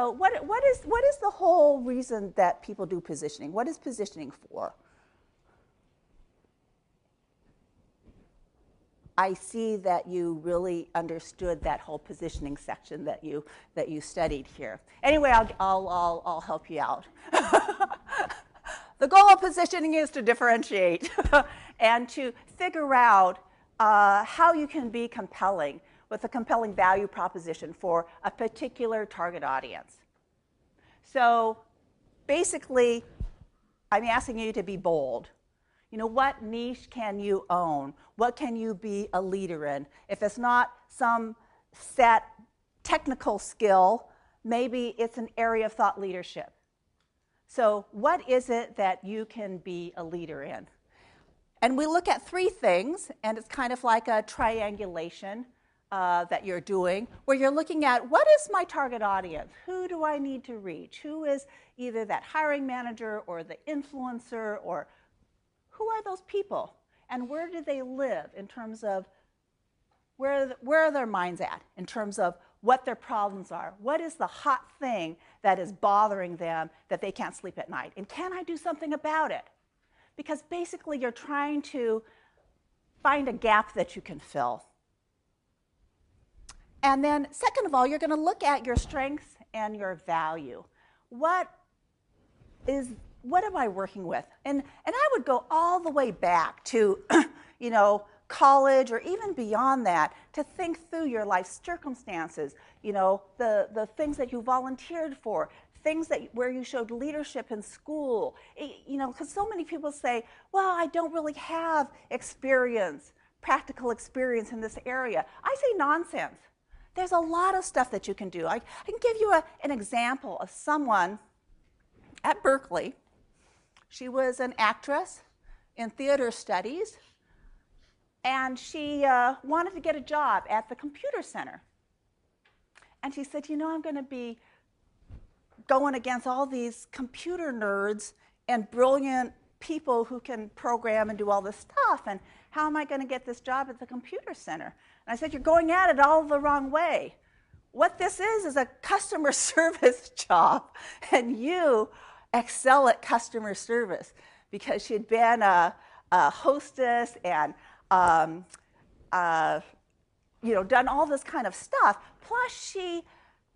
So what is the whole reason that people do positioning? What is positioning for? I see that you really understood that whole positioning section that you studied here. Anyway, I'll help you out. The goal of positioning is to differentiate and to figure out how you can be compelling with a compelling value proposition for a particular target audience. So basically, I'm asking you to be bold. You know, what niche can you own? What can you be a leader in? If it's not some set technical skill, maybe it's an area of thought leadership. So what is it that you can be a leader in? And we look at three things, and it's kind of like a triangulation that you're doing, where you're looking at what is my target audience? Who do I need to reach? Who is either that hiring manager or the influencer, or who are those people? And where do they live in terms of where are their minds at in terms of what their problems are? What is the hot thing that is bothering them that they can't sleep at night? And can I do something about it? Because basically you're trying to find a gap that you can fill. And then second of all, you're going to look at your strengths and your value. What am I working with? And I would go all the way back to, you know, college or even beyond that to think through your life circumstances, you know, the things that you volunteered for, things where you showed leadership in school. You know, because so many people say, well, I don't really have experience, practical experience in this area. I say nonsense. There's a lot of stuff that you can do. I can give you an example of someone at Berkeley. She was an actress in theater studies, and she wanted to get a job at the computer center. And she said, you know, I'm going to be going against all these computer nerds and brilliant people who can program and do all this stuff, and how am I going to get this job at the computer center? And I said, you're going at it all the wrong way. What this is a customer service job, and you excel at customer service, because she'd been a hostess and you know, done all this kind of stuff. Plus, she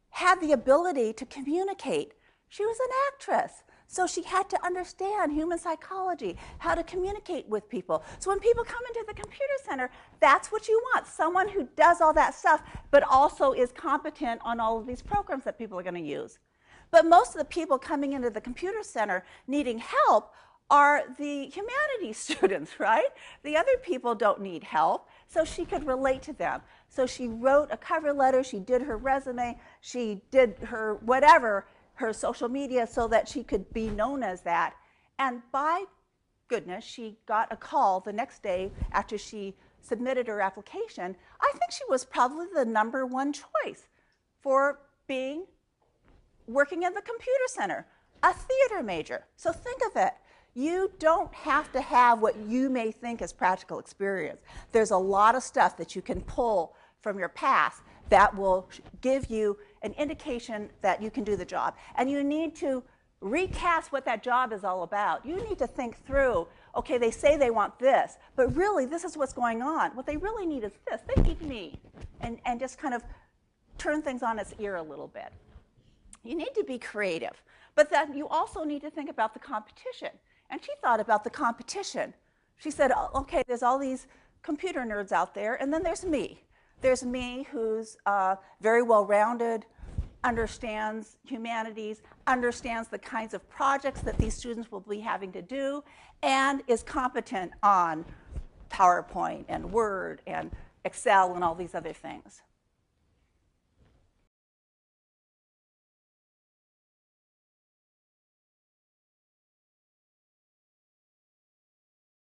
had the ability to communicate. She was an actress, so she had to understand human psychology, how to communicate with people. So when people come into the computer center, that's what you want, someone who does all that stuff, but also is competent on all of these programs that people are going to use. But most of the people coming into the computer center needing help are the humanities students, right? The other people don't need help, so she could relate to them. So she wrote a cover letter, she did her resume, she did her whatever, her social media, so that she could be known as that. And by goodness, she got a call the next day after she submitted her application. I think she was probably the #1 choice for working in the computer center, a theater major. So think of it. You don't have to have what you may think is practical experience. There's a lot of stuff that you can pull from your past that will give you an indication that you can do the job. And you need to recast what that job is all about. You need to think through, okay, they say they want this, but really this is what's going on. What they really need is this. They need me. And just kind of turn things on its ear a little bit. You need to be creative, but then you also need to think about the competition. And she thought about the competition. She said, okay, there's all these computer nerds out there, and then there's me. There's me who's very well-rounded, understands humanities, understands the kinds of projects that these students will be having to do, and is competent on PowerPoint and Word and Excel and all these other things.